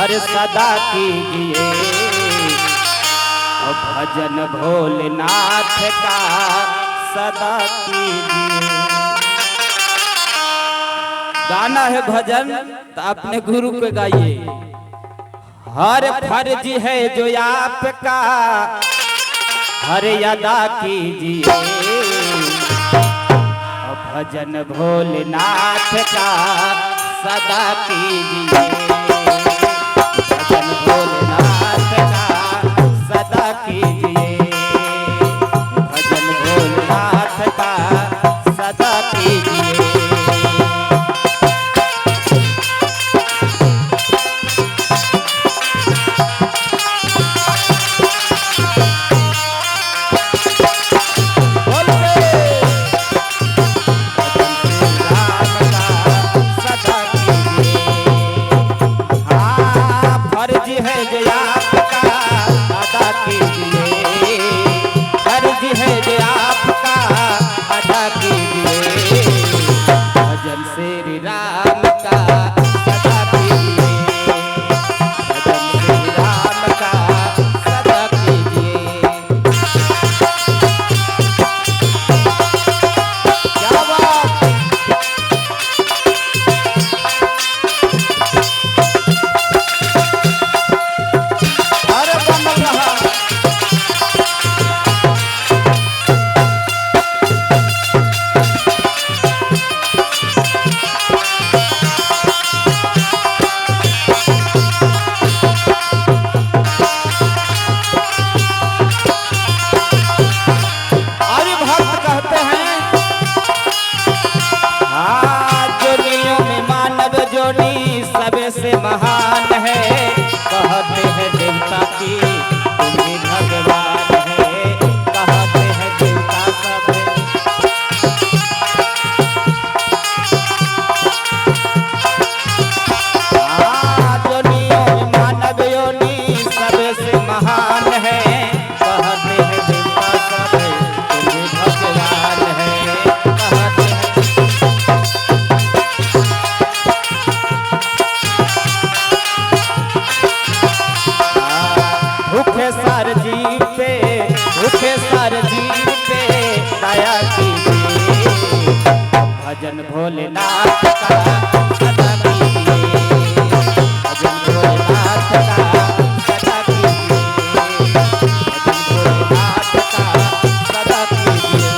हर सदा कीजिए और भजन भोलेनाथ का सदा कीजिए। गाना है भजन तो अपने गुरु को गाइए। हर फर्ज है जो आपका हर अदा कीजिए और भजन भोलेनाथ का सदा कीजिए। भजन भोलेनाथ का सदा कीजिए। भजन भोलेनाथ का सदा कीजिए। महान है कहते हैं देवता की तुम ही भगवान है। कहते हैं देवता सब योनियों में मानव योनि सबसे महान है। कहते हैं देवता सब तुम ही भगवान है। कहते हैं भूखे सार जीव पे दया कीजिए। भजन भोलेनाथ का सदा कीजिए। भजन भोलेनाथ का सदा कीजिए। भजन भोलेनाथ का सदा कीजिए।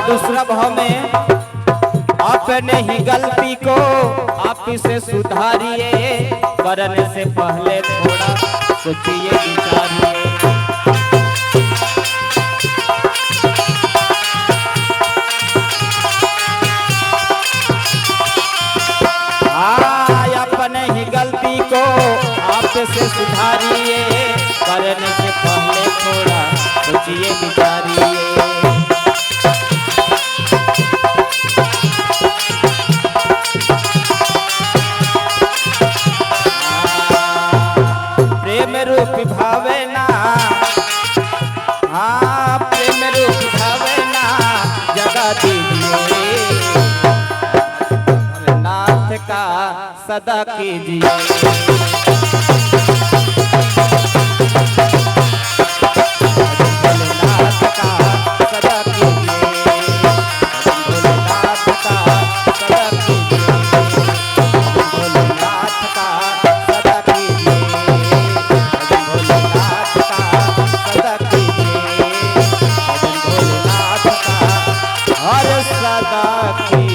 दूसरा भाव में अपने ही गलती को आप से सुधारिए। करने से पहले थोड़ा सोचिए विचारिए। अपने ही गलती को आप से सुधारिए। करने से पहले थोड़ा सोचिए विचारिए। प्रेम रूप भावना प्रेम रूप भावना जगा दीजिए। नाथ का सदा कीजिए। सदा की